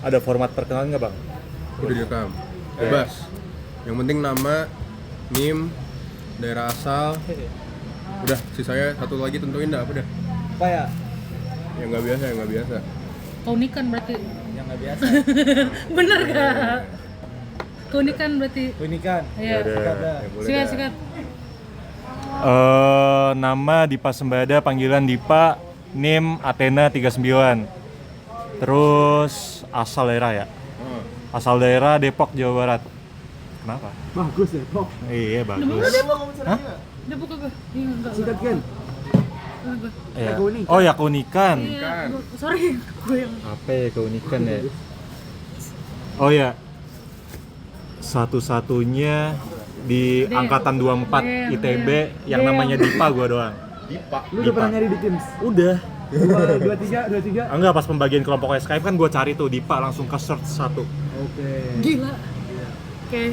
Ada format perkenalan nggak bang? Udah direkam. Bebas. Yang penting nama, NIM, daerah asal. Udah, sisanya satu lagi tentuin dah apa dah. Apa ya? Yang nggak biasa. Keunikan berarti. Yang nggak biasa. Bener gak? Keunikan berarti. Keunikan. Iya. Sikat. Nama Dipa Sembada, panggilan Dipa, NIM Athena 39. Terus asal daerah ya? Asal daerah Depok, Jawa Barat. Kenapa? Bagus Depok. Iya bagus. Hah? Depok apa? Iya enggak. Sikat kan? Enggak. Ya. Keunikan. Oh ya keunikan. Iya, sorry, gue yang Apa ya keunikan ya? Oh ya, satu-satunya di angkatan 24 ITB yang namanya Dipa gua doang. Lu udah pernah nyari di Teams? Udah. 23. Enggak, pas pembagian kelompok Skype kan gua cari tuh Dipa, langsung ke search satu. Oke. gila. Oke.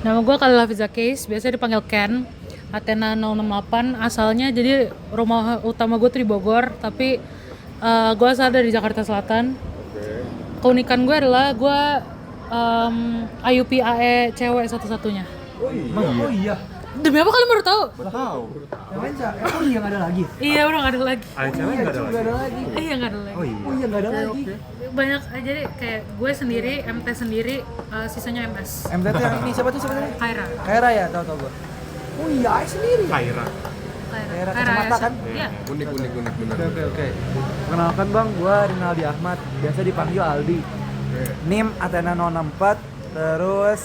Nama gue Khalila Fiza Case, biasa dipanggil Ken. Athena 068, asalnya jadi rumah utama gue tuh di Bogor, tapi gue asal dari Jakarta Selatan. Keunikan gue adalah gue IUPAE cewek satu-satunya. Oh iya. Demi apa kalian baru tahu? Tahu. Yang lain emang iya nggak ada lagi? Iya, udah nggak ada lagi. Ada cewek enggak ada lagi? Nggak ada lagi. Iya, nggak ada lagi. Oh iya. Oh iya nggak ada lagi. Banyak, jadi kayak gue sendiri, MT sendiri, sisanya MS. MTT yang ini siapa tuh sebenarnya? Kaira. Kaira ya, tahu gua. Oh iya, Ai sendiri. Kaira. Kaira kacamata kan? Iya. Unik bener. Oke. Perkenalkan Bang, gua Rinaldi Ahmad, biasa dipanggil Aldi. NIM Athena 064, terus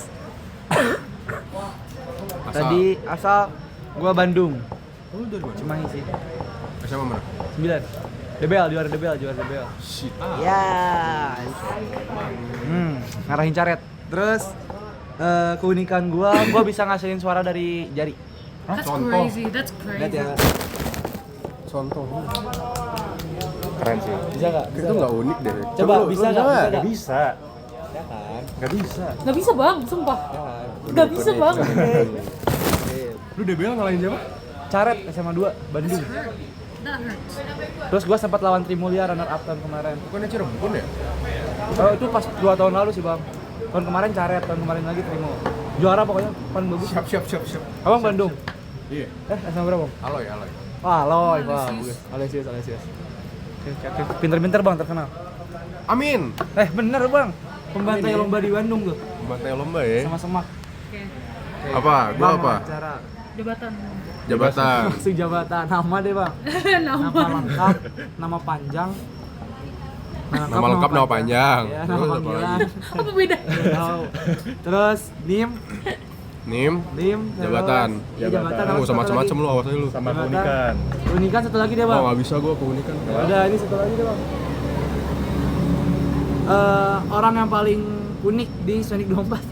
tadi asal gua Bandung. Oh, dari mana? Cimahi sih. SMA mana? 9. juara DBL. Shit. Ya. Ngarahin caret. Terus keunikan gua bisa ngasilin suara dari jari. That's Contoh. crazy. Lihat ya. Contoh. Keren sih. Bisa enggak? Itu nggak unik deh. Coba, lu bisa nggak? coba. Nggak bisa. Ya kan? Nggak bisa. Nggak bisa bang, sumpah. Ya kan? Nggak bisa bang. Lu DBL ngalahin siapa? Caret SMA 2 Bandung. That hurts. Terus gua sempat lawan Trimulya runner up tahun kemarin. Bukannya Cirebon ya? Oh, itu pas 2 tahun lalu sih, Bang. Tahun kemarin Caret, tahun kemarin lagi Trimo. Juara pokoknya paling bagus. Siap. Abang Bandung. Iya. SMA berapa, Bang? Aloy. Wah, Aloy. Wah, Wah, Alesius. Alesius. Oke. Pinter-pinter, Bang, terkenal. Amin. Bener, Bang. Pembantai lomba di Bandung tuh. Bantai lomba ya. Sama Semak. Oke. Apa? Gua apa? Acara. Jabatan. Jabatan. Langsung jabatan. Nama deh, Bang. Nama lengkap, nama panjang. Nama lengkap nama panjang. Ya, Terus nama apa panggilan. lagi? Apa beda? Tahu. Terus NIM, NIM. terus- Jabatan. Iya, jabatan. Nggak usah Satu macam-macam lagi. lu, awas aja lu. Sama Jabatan. keunikan. Keunikan satu lagi deh, Bang. Oh, nggak bisa gua keunikan. Ada ini satu lagi deh, Bang. Orang yang paling unik di Sonic 24.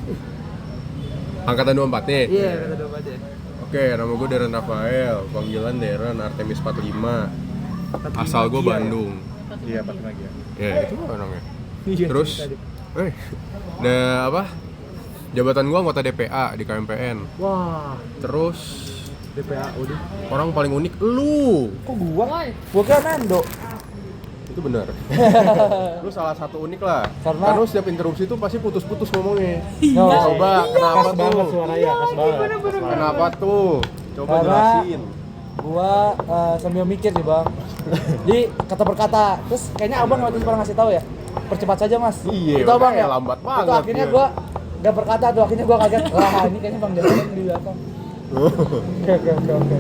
Angkatan 24 nih. Iya, kata 24 ya. Oke, nama gue Darren Rafael, panggilan Darren Artemis 45. Asal gue Bandung. Iya, pas lagi ya. Ya, itu orangnya. Iya, Terus, tadi. apa? Jabatan gue anggota DPA di KMPN. Wah, Terus, DPA udah. orang paling unik lu. Kok gua? Why? Gua kan Nando. Itu benar. Lu salah satu unik lah. Karena- Karena setiap interupsi itu pasti putus-putus ngomongnya. No. Coba, kenapa Pas banget tuh? suaranya, pas banget. Kenapa tuh? Coba Karena- jelasin. Gua sambil mikir sih, Bang. Jadi kata per kata. Terus kayaknya Abang waktu itu pernah ngasih tahu ya. Percepat saja, Mas. Iya, Itu Abang ya. makanya lambat Itu banget akhirnya dia. gua gak berkata tuh, akhirnya gua kaget. Wah, ini kayaknya Bang Darren di belakang. Oke. Oke.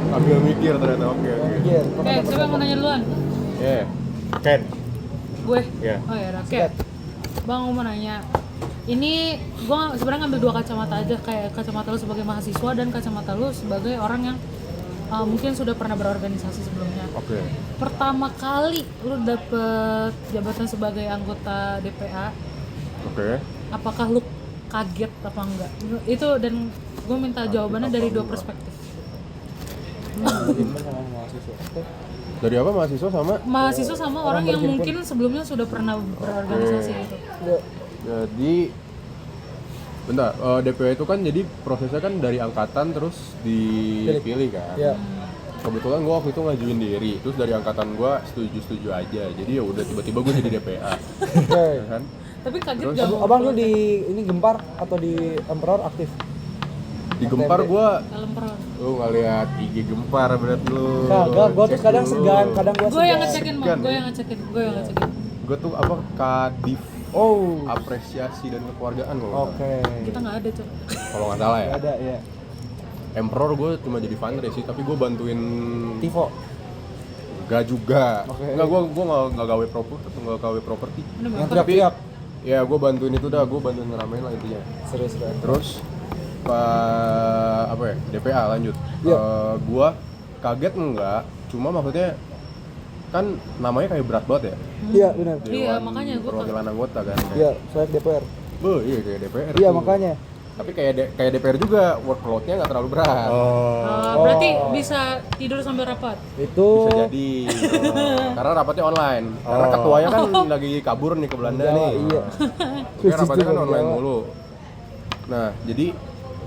Ambil mikir ternyata. Oke. Mikir. Oke, siapa yang mau nanya duluan? Ya. Ken. Gue? Iya. Oh ya, oke. Sikat. Bang, mau nanya. Ini gue sebenarnya ngambil dua kacamata aja, kayak kacamata lu sebagai mahasiswa dan kacamata lu sebagai orang yang mungkin sudah pernah berorganisasi sebelumnya. Oke. Pertama kali lu dapet jabatan sebagai anggota DPA, Oke. apakah lu kaget apa enggak? Itu, dan gue minta jawabannya dari dua perspektif. Dari apa mahasiswa sama? Mahasiswa sama orang yang mungkin sebelumnya sudah pernah berorganisasi gitu. Jadi bentar, DPA itu kan jadi prosesnya kan dari angkatan terus dipilih kan. Iya. kebetulan gue waktu itu ngajuin diri, terus dari angkatan gue setuju aja, jadi ya udah tiba-tiba gue jadi DPA. Oke. Ya kan? Tapi kaget Terus? gak? Abang lu di ini Gempar atau di Emperor aktif? Di Gempar gue, Dalam peran. lu ngeliat IG Gempar berarti lu. Kagak, gua tuh Cek kadang dulu. segan, kadang gua Gue yang segan. ngecekin, Segan, Bang. Gue ya? yang ngecekin. Gue yang ngecekin. Gue tuh apa, Kadif Oh, apresiasi dan kekeluargaan kalau nggak oke. Kita nggak ada, Cok. salah. Kalau nggak salah ya. Ada ya. Emperor gue cuma jadi fundraise sih, tapi gue bantuin Tivo. Enggak juga. Oke. Enggak, gue nggak gawe properti. Bener Yang banget. teriak-teriak. Ya gue bantuin itu dah, gue bantuin ngeramein lah intinya. Serius banget. Terus apa ya, DPA lanjut. Iya. Gue kaget enggak, cuma maksudnya kan namanya kayak berat banget ya. Iya, benar. Iya, makanya gua perwakilan anggota kan. Iya, saya DPR. Iya kayak DPR. Iya, tuh. makanya. Tapi kayak DPR juga workload-nya nggak terlalu berat. Berarti bisa tidur sambil rapat. Itu Bisa jadi. Karena rapatnya online. Karena ketuanya kan lagi kabur nih ke Belanda Jawa, nih. iya. Kayak rapatnya kan Jawa. online mulu. Nah, jadi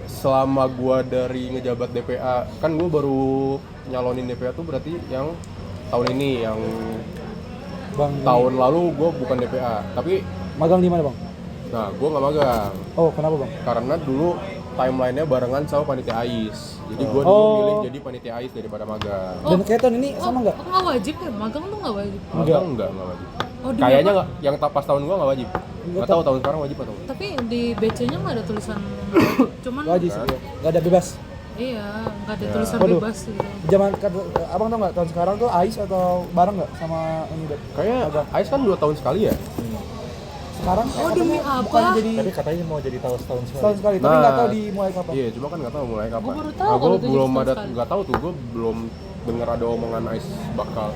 selama gua dari ngejabat DPA, kan gua baru nyalonin DPA tuh berarti yang tahun ini, yang Bang, tahun lalu gua bukan DPA. Tapi magang di mana, Bang? nah, gua nggak magang. Oh, kenapa, Bang? Karena dulu timelinenya barengan sama panitia AIS. Jadi gua dulu Oh. milih jadi panitia AIS daripada magang. Dan kayak tahun ini sama nggak? Oh, nggak wajib ya? Magang tuh nggak wajib. Magang enggak wajib. Oh, di Kayaknya apa? nggak, yang pas tahun gua nggak wajib. Nggak tahu tahun sekarang wajib atau enggak. Tapi di BC-nya nggak ada tulisan wajib. Cuman Wajib sih, ya. Nggak ada bebas. iya, nggak ada tulisan Waduh. bebas gitu. Zaman Abang tau nggak tahun sekarang tuh AIS atau bareng nggak sama ini Dep? Kayaknya AIS kan 2 tahun sekali ya. Sekarang Oh, demi katanya apa? bukannya jadi Tapi katanya mau jadi tahun sekali. setahun sekali, tapi nggak tahu di mulai kapan. Iya, cuma kan nggak tahu mulai kapan. Gua baru tahu Nah, kalau gua itu belum jadi ada, sekali. nggak tahu tuh, gue belum dengar ada omongan AIS bakal.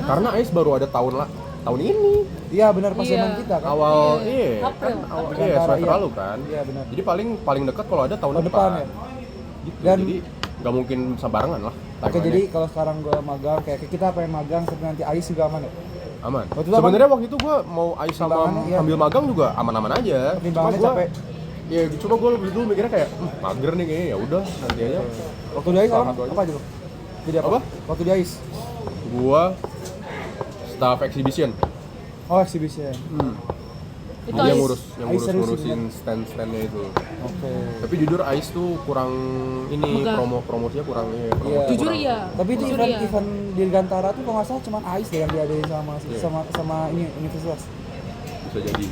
Karena AIS baru ada tahun ini. Iya benar pas Iya. zaman kita kan. Awal Iya. kan April. awal April. semester Iya. lalu kan. Iya, benar. Jadi paling dekat kalau ada tahun Tahun depan. depan ya. Gitu. Dan- Jadi nggak mungkin sebarengan lah. Oke, timeline-nya. jadi kalau sekarang gua magang kayak kita pengen magang tapi nanti AIS juga aman ya? aman. Waktu itu Sebenarnya waktu itu gue mau AIS sama Pertimbangannya, iya. ambil magang juga aman-aman aja. Pertimbangannya gua- capek. Ya, cuma gue lebih dulu mikirnya kayak mager nih kayaknya, ya udah nanti aja. Waktu di AIS Salah apa, satu aja. apa aja Bang? Jadi apa? Apa? Waktu di AIS. Gua staff exhibition. Oh, exhibition. Itu Dia AIS. yang AIS serius ngurusin stand-standnya itu. Oke. Tapi jujur AIS tuh kurang ini Megah. promosinya kurang Iya. Jujur kurang. iya. Tapi itu Jujur event iya. event di Dirgantara tuh kalau nggak salah cuma AIS deh yang diadain sama Iya. sama ini universitas. Bisa jadi.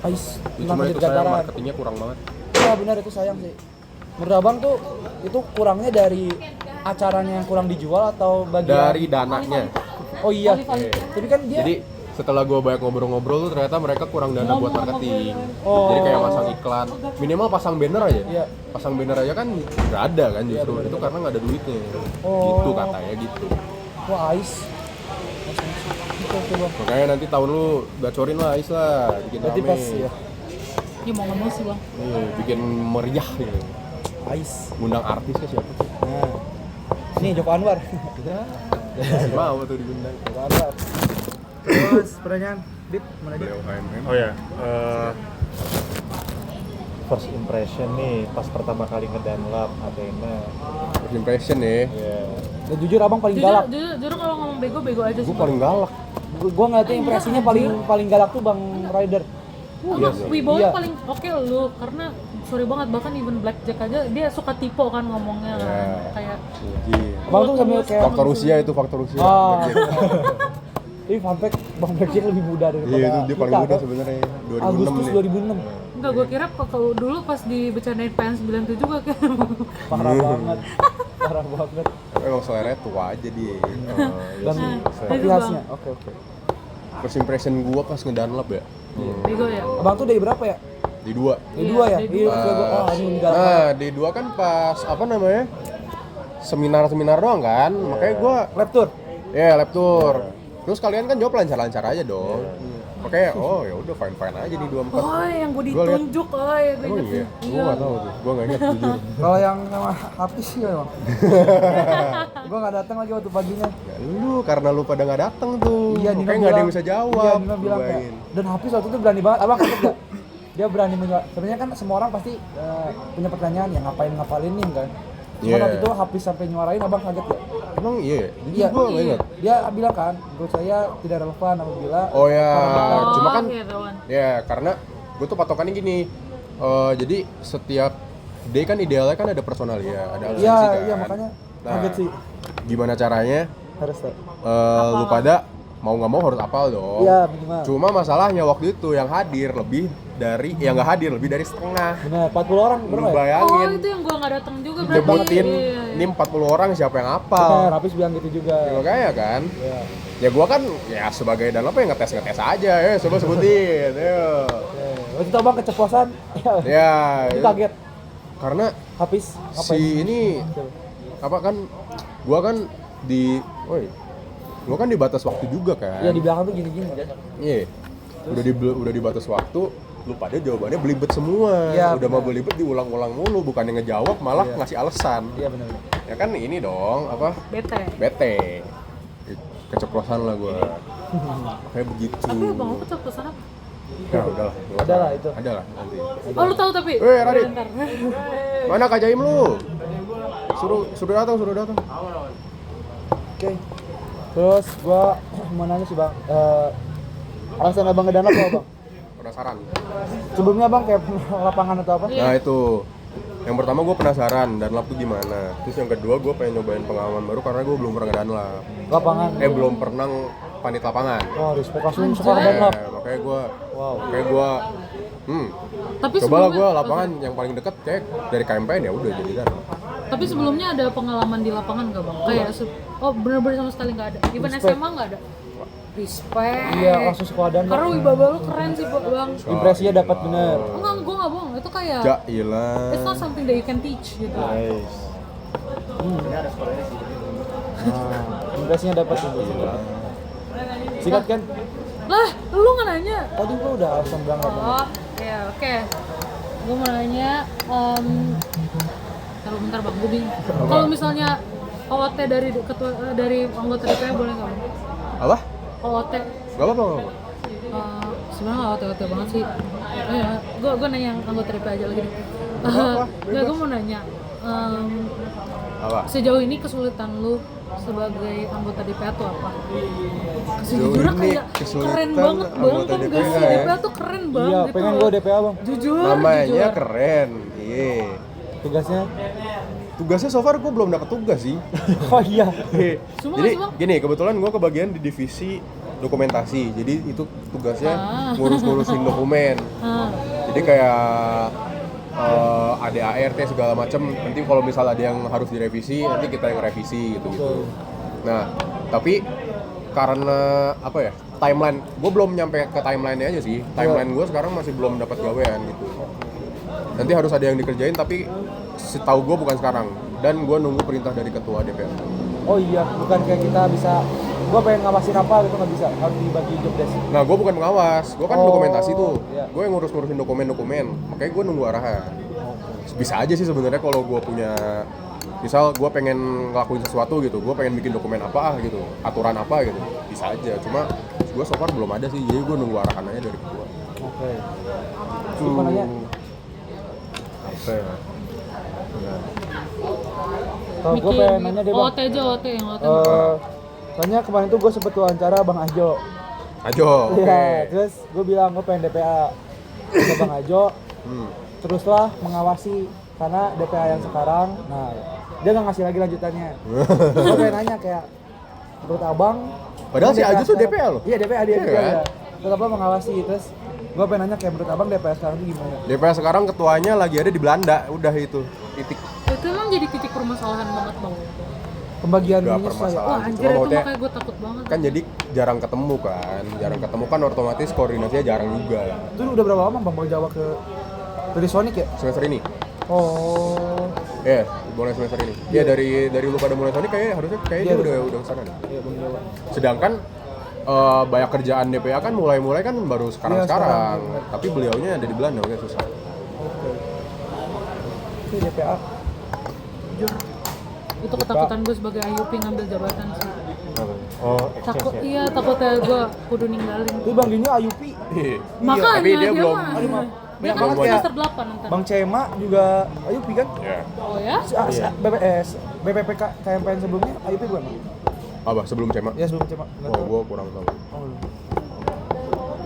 AIS Ya, tentang cuma itu saya Dirgantara. marketingnya kurang banget. Iya benar itu sayang sih. Menurut Abang tuh itu kurangnya dari acaranya yang kurang dijual atau bagian Dari dananya. Oh iya. Valid. Tapi kan dia Jadi setelah gue banyak ngobrol-ngobrol tuh ternyata mereka kurang dana buat marketing. Oh. Jadi kayak masang iklan, minimal pasang banner aja. Iya. Pasang banner aja kan nggak ada kan justru. Itu karena nggak ada duitnya. Oh. Gitu katanya gitu. wah AIS. Itu oke Bang. Makanya nanti tahun lu gacorin lah Ais lah, bikin Berarti rame. pas ya Ya mau nggak mau sih bang. Iya, bikin meriah gitu. AIS. Ngundang artis ke siapa sih? Nah. Ini Joko Anwar. Masih mau tuh diundang. Joko Anwar. Terus pertanyaan Dit, mana Dit? Beliau HMM. Oh ya, first impression nih pas pertama kali ngedownload Athena. First impression ya. Ya. Dan jujur Abang paling Jujur, galak. jujur kalau ngomong bego aja sih. Gue paling galak. Gua ngeliatnya impresinya paling galak tuh Bang Rider. Wah, Wibowo Iya. paling oke lu karena sorry banget bahkan even Blackjack aja dia suka tipe kan ngomongnya kan Iya. kayak Abang tuh sambil kayak Faktor usia itu faktor usia. Ah. Ini fun fact, Bang Blackjack lebih muda daripada Iya, itu dia paling kita, muda kan? sebenarnya. 2006 Agustus nih. 2006. enggak gue kira kalau dulu pas dibecandain PN97 gue kayak Parah banget. Parah banget. Tapi emang selera tua aja dia. Dan Itu, kopiasnya. Bang. Oke, oke. First impression gue pas ngedownload ya. bego ya. Abang tuh dari berapa ya? Di 2. Di dua ya? di Iya, dua. oh ini galak. Nah, di 2 kan pas apa namanya? Seminar-seminar doang kan. Makanya gue Lab tour. ya lab tour. Terus kalian kan jawab lancar-lancar aja dong. Makanya oh ya udah fine-fine aja di 24. Oh yang gue Gua liat- ditunjuk oh ya gue Oh inget iya, tuh. gue nggak tahu tuh, gue nggak ingat jujur. Kalau yang sama artis sih Bang. Gua nggak datang lagi waktu paginya. Ya, lu karena lu pada nggak datang tuh, Iya, Nino makanya nggak ada yang bilang- bisa jawab. Iya, Nino bilang kayak, Bayangin. dan Hafiz waktu itu berani banget. Abang kaget gak? Dia berani menjawab. Sebenarnya kan semua orang pasti punya pertanyaan ya ngapain ngapalin nih kan. Cuma Iya. waktu itu habis sampai nyuarain abang kaget ya. Emang iya, jadi Iya. gue nggak ingat. Dia bilang kan, menurut saya tidak relevan apabila Oh ya, Oh, cuma kan gitu kan. ya karena gue tuh patokannya gini. Jadi setiap day kan idealnya kan ada personal ya, ada aliansi Iya, kan. iya makanya Nah, kaget sih. gimana caranya Harus tuh. lu pada mau nggak mau harus apal dong. Iya, minimal. Cuma masalahnya waktu itu yang hadir lebih dari yang nggak hadir lebih dari setengah. Benar, 40 orang Lu berapa ya? Oh, bayangin itu yang gua nggak datang juga berarti. debutin Iya. ini 40 orang siapa yang Benar, apal? habis bilang gitu juga. Ya, makanya kan. Iya. Ya gua kan ya sebagai dan apa ya ngetes aja ya, coba sebutin. Ayo. Oke. Waktu itu abang keceplosan. Ya, Itu kaget. karena Habis si ini apa kan gua kan gua kan di batas waktu juga kan. Iya di belakang tuh gini-gini. Iya. Udah di batas waktu, lu pada jawabannya belibet semua. Iya, Udah mau benar. belibet diulang-ulang mulu, bukannya ngejawab malah Iya. ngasih alasan. Iya benar. Ya kan ini dong, apa? Bete. Bete. Keceplosan lah gua. Kayak begitu. Tapi bang, aku keceplosan apa? Ya udahlah. nggak Ada usah. lah itu. Ada lah nanti. Oh, lu tahu tapi? Radit. Bentar. Mana Kak Jaim lu? Suruh datang. Oke. Terus gua mau nanya sih bang, alasan abang ngedanap apa bang? Penasaran. Sebelumnya bang kayak lapangan atau apa? Nah itu. Yang pertama gue penasaran danlap tuh gimana. Terus yang kedua gue pengen nyobain pengalaman baru karena gue belum pernah ngedanlap. Lapangan. Belum pernah panit lapangan. Oh, respect langsung Anjay. suka ngedanap. Makanya gue Wow. Tapi coba lah sebelumnya- gue lapangan yang paling deket kayak dari KMPN ya udah jadi danlap. Tapi sebelumnya ada pengalaman di lapangan nggak bang? Kayak oh bener-bener sama sekali nggak ada. Even Respect. SMA nggak ada. Respect. Iya, langsung sekolah danap. Karena wibawa lu keren sih bang. Impresinya dapat bener. Enggak, gue nggak bohong. Itu kayak Jailah. it's not something that you can teach gitu. Nice. Nah, impresinya dapat itu. Sikat kan? Lah, lu nggak nanya? Tadi gua udah langsung bilang nggak bener. Oh, ya oke. Gue mau nanya, kalau bentar bang, gue bingung. Kalau misalnya OOT dari ketua dari anggota DPR boleh nggak bang? Apa? OOT, Gak apa-apa. sebenarnya nggak OOT banget sih. Gue nanya yang anggota DPR aja lagi nih. Apa-apa, Nggak, gue mau nanya. Apa? Sejauh ini kesulitan lu sebagai anggota DPR tuh apa? Sejauh Sejujurnya ini kayak kesulitan keren banget anggota kan gak sih? DPR ya? DPR tuh keren banget Iya, gitu pengen loh. gua DPA bang. Jujur, Namanya jujur. keren. Iya. Tugasnya? Tugasnya so far gue belum dapet tugas sih. Oh iya. Semua Jadi sih, Bang. gini, kebetulan gue kebagian di divisi dokumentasi. Jadi itu tugasnya ngurus-ngurusin dokumen. Ah. Jadi kayak ADART segala macem. Nanti kalau misal ada yang harus direvisi, nanti kita yang revisi gitu-gitu. Nah, tapi karena apa ya? Timeline, gue belum nyampe ke timeline-nya aja sih. Timeline gue sekarang masih belum dapat gawean gitu. Nanti harus ada yang dikerjain, tapi setahu gue bukan sekarang. Dan gue nunggu perintah dari ketua DPR. Oh iya, bukan kayak kita bisa. Gua pengen ngawasin apa gitu nggak bisa. Harus dibagi job desk. Nah, gue bukan pengawas, gue kan Oh, dokumentasi tuh. iya. Gue yang ngurus-ngurusin dokumen-dokumen, makanya gue nunggu arahan. Bisa aja sih sebenarnya kalau gue punya, misal gue pengen ngelakuin sesuatu gitu, gue pengen bikin dokumen apa gitu, aturan apa gitu, bisa aja. Cuma gue so far belum ada sih, jadi gue nunggu arahan aja dari ketua. Oke. Terus mau nanya? Apa ya? Kalau gue pengen nanya deh bang. OOT aja, OOT yang OOT. Soalnya kemarin tuh gue sempet wawancara Bang Ajo. Ajo, oke. Iya, terus gue bilang gue pengen DPA ke Bang Ajo. Teruslah mengawasi karena DPA yang sekarang. Nah, dia nggak ngasih lagi lanjutannya. Gue pengen nanya kayak menurut abang. Padahal si Ajo tuh sekarang- DPA loh. Iya DPA dia. Iya DPA kan? dia. Terus apa mengawasi terus gue pengen nanya kayak menurut abang DPA sekarang tuh gimana? DPR sekarang ketuanya lagi ada di Belanda, udah itu, titik. Itu emang jadi titik permasalahan banget bang. Pembagian Gak ininya susah ya. permasalahan. Wah sih. anjir Cuma itu maksudnya makanya gue takut banget. kan jadi jarang ketemu kan otomatis koordinasinya jarang juga Itu udah berapa lama bang mau Jawa ke dari Sonic ya? semester ini. Oh, Ya, mulai semester ini. Ya dari lu pada mulai Sonic kayaknya harusnya Iya, dia udah kesana nih. iya Bang Jawa. Sedangkan banyak kerjaan DPA kan mulai kan baru Iya, sekarang. sekarang. Tapi beliaunya ada di Belanda, makanya susah. Oke. Oke DPA. Itu ketakutan gue sebagai IUP ngambil jabatan sih. Oh, Takut, iya takutnya gue kudu ninggalin. Itu Bang Dini IUP. Iya. Makanya tapi dia belum mah. Dia kan banget kayak semester 8 ntar. Bang Cema juga IUP kan? Ya. Oh ya? Iya. BPPK KMPN sebelumnya IUP bukan? Apa sebelum CEMA? Ya sebelum Cema. Nggak Oh, tahu. gua kurang tahu. Oh, belum.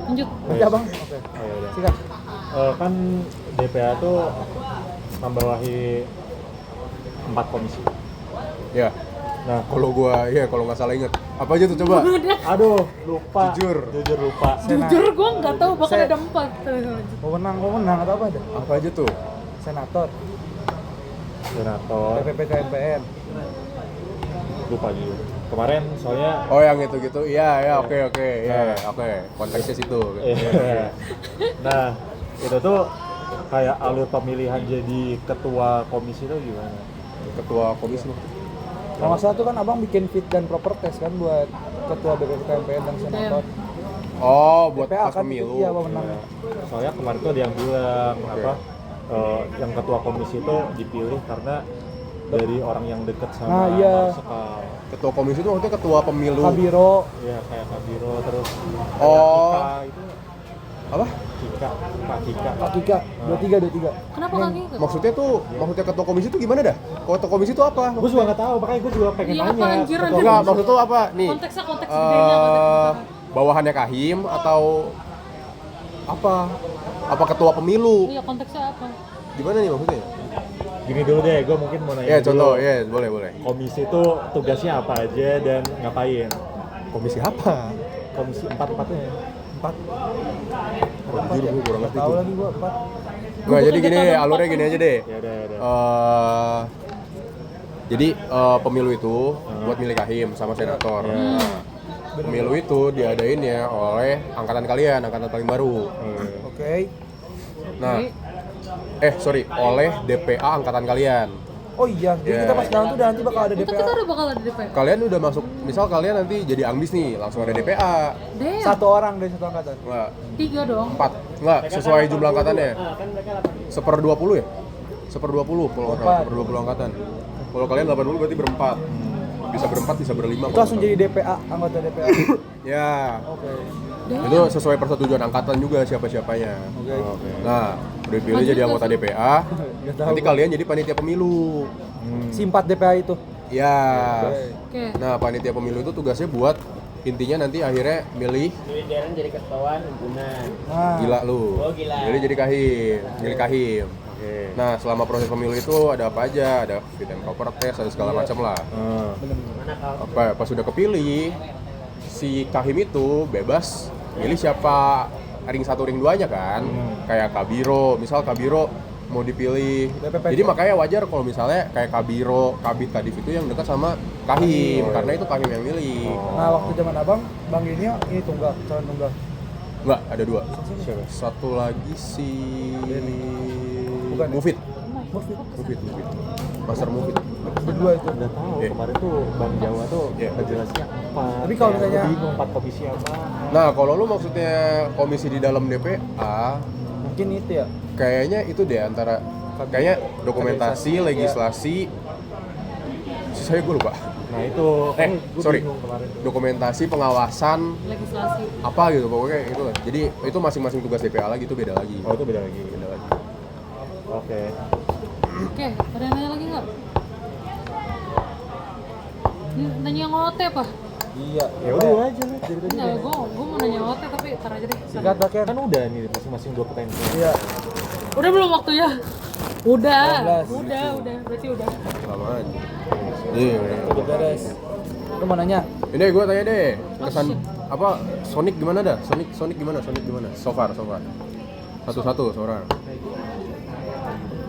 Lanjut. Ya bang, oke. Oh, ya udah. Sikat. Kan DPA tuh membawahi 4 komisi. Ya. Nah, Kalau gua kalau nggak salah inget. Apa aja tuh coba? aduh, lupa. Jujur. lupa. Jujur gue nggak tahu bahkan Saya- ada 4. Lanjut. Pemenang atau apa ada? Apa aja tuh? Senator, Senator, PPP KMPN. lupa juga. Kemarin soalnya Oh, yang itu gitu. Iya, oke. Iya, oke. Konteksnya situ. iya. Nah, itu tuh kayak alur pemilihan jadi ketua komisi itu gimana? Ketua komisi. Kalau nggak salah tuh kan abang bikin fit dan proper test kan buat ketua BPP KMPN dan senator. Oh, buat DPA pas kan pemilu. Iya, pemenang. Iya. Soalnya kemarin tuh ada yang bilang Oke. yang ketua komisi itu dipilih karena dari orang yang deket sama Nah, iya. Marsikal. Ketua komisi itu maksudnya ketua pemilu. Kabiro, Iya, kayak Kabiro terus Oh. kayak Kika itu Apa? Kika, Pak Kika. Pak Kika, 23. Kenapa kaki itu? Maksudnya ketua komisi itu gimana dah? Ketua komisi itu apa? Gue juga nggak tahu, makanya gue juga pengen Iya, nanya. apa anjir, Ketua anjir? Enggak, komisi. maksud tuh apa? Nih. Konteksnya konteks gedenya konteks. Bawahannya Kahim atau apa? Apa ketua pemilu? Iya, konteksnya apa? Gimana nih maksudnya? Gini dulu deh, gue mungkin mau nanya Ya, dulu. contoh, ya, boleh. Komisi itu tugasnya apa aja dan ngapain? Komisi apa? Komisi empatnya. 4. Jujur gue kurang ngerti Tahu tuh. lagi gua 4. Nggak, jadi gini, Gua bukan alurnya ketua gini aja deh. Ya udah. Jadi pemilu itu buat milih Kahim sama senator. Ya. Pemilu itu diadain ya oleh angkatan kalian, angkatan paling baru. Oke. Nah, oleh DPA angkatan kalian. Oh iya, jadi Ya. kita pas dalam tuh nanti bakal ada Untuk DPA. kita udah bakal ada DPR. Kalian udah masuk, misal kalian nanti jadi ambis nih, langsung ada DPA. Damn. Satu orang dari satu angkatan. Enggak, 3 dong. 4. Enggak, sesuai jumlah angkatannya. Kan mereka 80. Seper 20 ya? Seper 20 kalau nggak salah, Empat. seper 20 angkatan. Kalau kalian 80 berarti berempat. Bisa berempat, bisa berlima. Itu langsung jadi DPA, anggota DPA. Ya, Oke. itu sesuai persetujuan angkatan juga siapa-siapanya. Oke. Nah, udah dipilih jadi anggota DPA, Nggak tahu nanti gua. kalian jadi panitia pemilu. Si 4 DPA itu. Ya. Oke. Nah, panitia pemilu itu tugasnya buat intinya nanti akhirnya milih. jadi ketuaan himpunan. Nah, Gila lu. Oh, gila. Jadi kahim, milih kahim. Oke. Nah, selama proses pemilu itu ada apa aja? Ada fit and proper test, ada segala macam lah. Mana kau? Pas sudah kepilih, si kahim itu bebas milih siapa ring 1 ring 2 nya kan. Kayak Kabiro, misal Kabiro mau dipilih. BPP. Jadi makanya wajar kalau misalnya kayak Kabiro, Kabit, Kadif itu yang dekat sama kahim, karena itu kahim yang milih. nah waktu zaman abang, Bang ini tunggal, calon tunggal. Enggak, ada 2. Siapa? Satu lagi si Bukan ya? Mufid. Mufid. Mufid. Master Mufid. Berdua itu. Nggak tahu, Iya. kemarin tuh Bang Jawa tuh Iya. ngejelasnya apa. Tapi kalau Kayak misalnya- gua bingung 4 komisi apa. Nah, kalau lu maksudnya komisi di dalam DPA, Mungkin itu ya. kayaknya itu deh antara kayaknya dokumentasi, Kaderisasi, legislasi, sisanya gue lupa. Nah itu, gua sorry. bingung kemarin. Dokumentasi, pengawasan, Legislasi. apa gitu pokoknya itu lah. Jadi itu masing-masing tugas DPA lagi, itu beda lagi. Oh itu beda lagi. Beda lagi. Oke. Oke, ada yang nanya lagi nggak? Nanya yang OT apa? Iya. Ya udah aja lah dari tadi. Enggak, gue mau nanya OT tapi ntar aja deh. Sikat dah, Ken. Kan udah nih masing-masing 2 pertanyaan. Iya. Udah belum waktunya? Udah. 12. Udah. Berarti udah. Lama aja. Iya. Udah beres. Lu mau nanya? Ini gue tanya deh, kesan apa Sonic gimana dah? Sonic gimana? So far. Satu-satu seorang.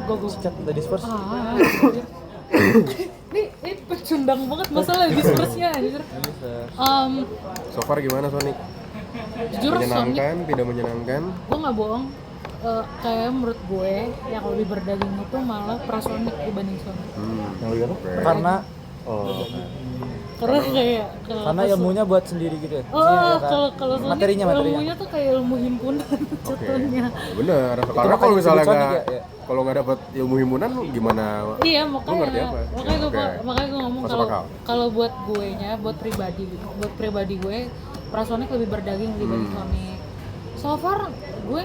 Go. Sikat udah disperse. Iya. Ini pecundang banget masalah disperse-nya anjir. So far gimana Sonic? Jujur Sonic, Menyenangkan, tidak menyenangkan? gue nggak bohong. Kayak menurut gue yang lebih berdaging itu malah Prasonic dibanding Sonic. Yang lebih apa? Oke. Karena Karena kayak karena ilmunya buat sendiri gitu ya. Oh, Maksudnya ya kan? kalau Sonic materinya. ilmunya tuh kayak ilmu himpunan contohnya. Bener, karena makanya kalau misalnya disebut Sonic nggak ya? kalau nggak dapat ilmu himpunan gimana? Iya, Lu ngerti apa? makanya gue Oke. ngomong Masuk akal. kalau buat gue nya, buat pribadi gue, Prasonic lebih berdaging dibanding Sonic. So far gue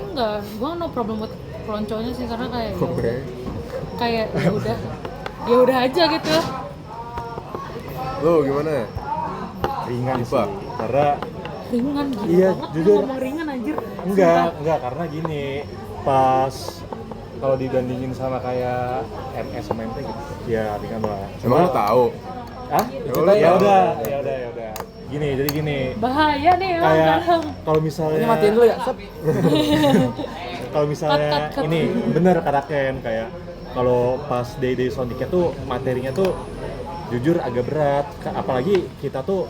no problem buat pelonconya sih karena kayak Oke. kayak ya udah aja gitu. Lo gimana? Ringan Dipa. sih, karena Ringan gitu Iya, banget lu jujur. ngomong ringan anjir. enggak karena gini, pas kalau dibandingin sama kayak MS sama MT gitu, ya ringan lah. Emang lo tahu? Ah? lu Ya tahu. udah. Gini, jadi gini. Bahaya nih emang Kayak kadang. kalau misalnya Ini matiin dulu ya, Sep. kalau misalnya Cut. ini bener kata Ken, kayak kalau pas Day Sonicnya tuh materinya tuh jujur agak berat, apalagi kita tuh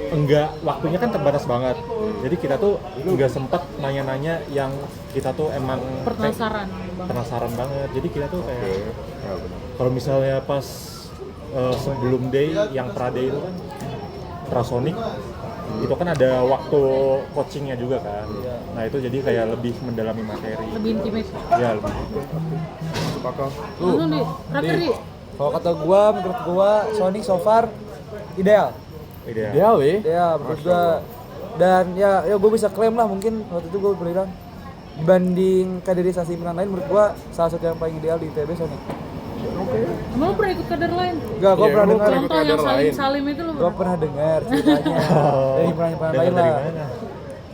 enggak, waktunya kan terbatas banget, jadi kita tuh enggak sempet nanya-nanya yang kita tuh emang penasaran banget, jadi kita tuh kayak Ya benar. kalau misalnya pas sebelum Day yang pra-Day itu kan Prasonic itu kan ada waktu coachingnya juga kan. Nah itu jadi kayak lebih mendalami materi. Lebih intimate. Ya lebih. Apakah Lalu nih, terakhir nih. Kalau kata gua, menurut gua Sonic so far ideal. Ideal. ideal ya? Ya, menurut gua. Dan ya gua bisa klaim lah, mungkin waktu itu gua bilang dibanding kaderisasi pemain lain, menurut gua salah satu yang paling ideal di ITB Sonic. Emang lu pernah ikut kader lain? Enggak, gua Iya, pernah lu dengar. pernah ikut Contoh yang kader lain. salim itu lu Gua pernah? pernah dengar ceritanya dari himpunan lain Dari lah. mana?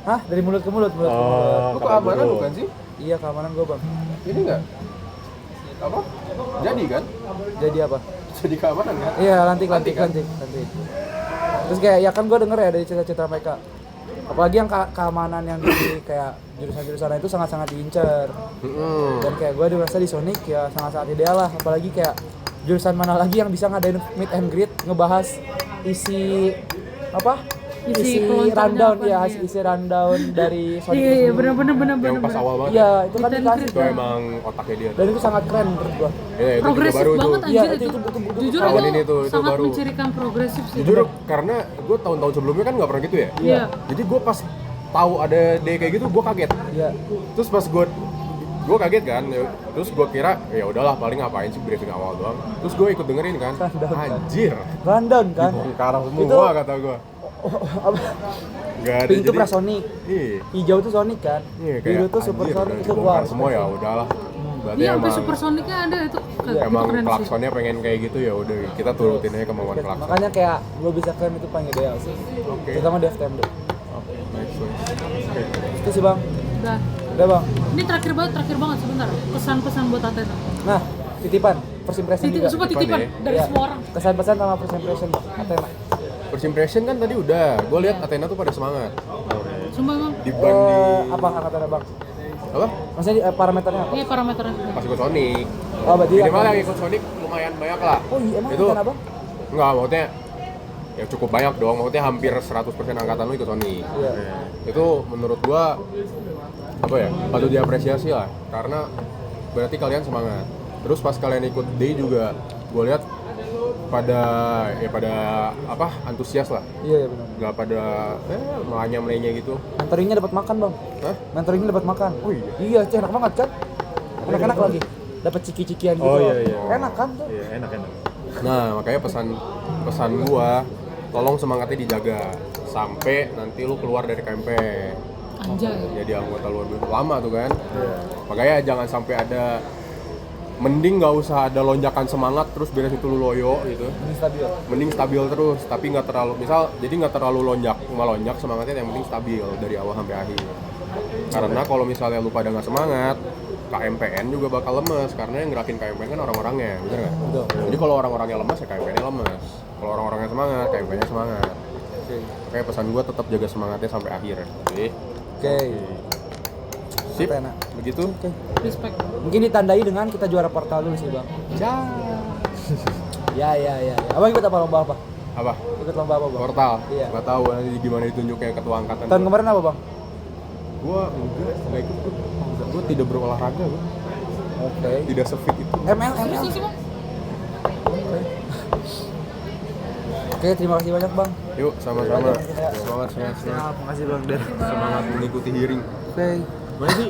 Hah? Dari mulut ke mulut, mulut ke mulut. Lu keamanan dulu. bukan sih? Iya, keamanan gua, Bang. Ini enggak? Apa? Jadi kan? Jadi apa? Jadi keamanan kan? Iya, lantik. kan? Terus kayak ya kan gue denger ya dari cerita-cerita mereka. Apalagi yang keamanan yang di kayak jurusan-jurusan itu sangat-sangat diincar. Dan kayak gue dirasa di Sonic ya sangat-sangat ideal lah. Apalagi kayak jurusan mana lagi yang bisa ngadain meet and greet, ngebahas isi apa? Isi rundown pelonconya ya, apa, iya. isi rundown dari Sonic. Iya, itu sendiri. bener. Yang pas awal banget. Iya, itu kan Meet and dikasih. greet. Itu emang otaknya dia. Dan itu sangat keren menurut gua. Ya, itu juga Progresif baru tuh. banget Iya, anjir itu itu. betul-betul Jujur tahun itu, ini tuh, itu sangat baru. mencirikan progresif sih. Jujur karena gue tahun-tahun sebelumnya kan nggak pernah gitu ya. Iya. Jadi gue pas tahu ada day kayak gitu gue kaget. Iya. Terus pas gue kaget kan, terus gue kira ya udahlah paling ngapain sih briefing awal doang. Terus gue ikut dengerin kan, anjir, Rundown kan. dibongkar semua Itu- kata gue. Apa? Gak ada. Pink itu jadi- Prasonic. Iya. Hijau tuh Sonic kan. Iya, Biru tuh anjir, Super udah Sonic itu dibongkar wah. semua ya udahlah. Berarti Iya, sampai emang supersonicnya ada itu. Kayak emang itu keren sih. klaksonnya pengen kayak gitu ya udah kita turutin aja kemauan klakson. Makanya kayak gue bisa klaim itu paling ideal sih. Oke. Terutama di FTMD. Nice. Itu sih bang. Udah. Udah bang. Ini terakhir banget sebentar. Pesan-pesan buat Athena. Nah, titipan, first impression juga. Sumpah Titipan titipan ya. dari Iya. semua orang. Kesan-pesan sama first impression bang. Athena. First impression kan tadi udah, gue lihat Athena tuh pada semangat Sumpah emang. dibanding Apa angkatannya bang? apa? Maksudnya parameternya apa? Iya parameternya. Pas ikut Sonic. Oh berarti Minimal yang ikut Sonic lumayan banyak lah. Oh iya emang Itu angkatan abang? enggak, maksudnya ya cukup banyak dong, maksudnya hampir 100% angkatan lu ikut Sonic. Iya. Itu menurut gua apa ya, patut diapresiasi lah karena berarti kalian semangat. Terus pas kalian ikut day juga gua lihat pada apa antusias lah, Iya benar. nggak pada melanya gitu. Mentoringnya dapat makan bang. Hah? Mentoringnya dapat makan. Oh iya. Iya, cek enak banget kan? Enak-enak lagi. Dapat ciki-cikian gitu. Oh, loh. iya. Enak kan tuh? Iya, enak. Nah makanya pesan gua tolong semangatnya dijaga sampai nanti lu keluar dari KMP Anjay. jadi anggota luar biasa lama tuh kan. Makanya jangan sampai ada, mending nggak usah ada lonjakan semangat terus beres itu lu loyo gitu. Ini stabil. Mending stabil terus tapi nggak terlalu, misal jadi nggak terlalu melonjak semangatnya, yang penting stabil dari awal sampai akhir. Karena kalau misalnya lu pada nggak semangat, KMPN juga bakal lemes karena yang gerakin KMPN kan orang-orangnya, bener nggak? Betul. Jadi kalau orang-orangnya lemes ya KMPN-nya lemes. Kalau orang-orangnya semangat, KMPN-nya semangat. Makanya pesan gua tetap jaga semangatnya sampai akhir. Oke. Oke. Sip. Athena. Begitu. Oke. Respect. Mungkin ditandai dengan kita juara portal dulu sih bang. Ya. Abang ikut apa lomba apa? Apa? Ikut lomba apa bang? Portal. Iya. Nggak tahu nanti gimana ditunjuknya ketua angkatan. Tahun kemarin apa bang? Gua nggak ikut. Gua tidak berolahraga, gua. Oke. Tidak sefit itu. ML. Bisa sih bang. Oke, terima kasih banyak bang. Yuk, sama-sama. Semangat. Terima kasih bang. Semangat mengikuti hearing. Oke. Mana sih?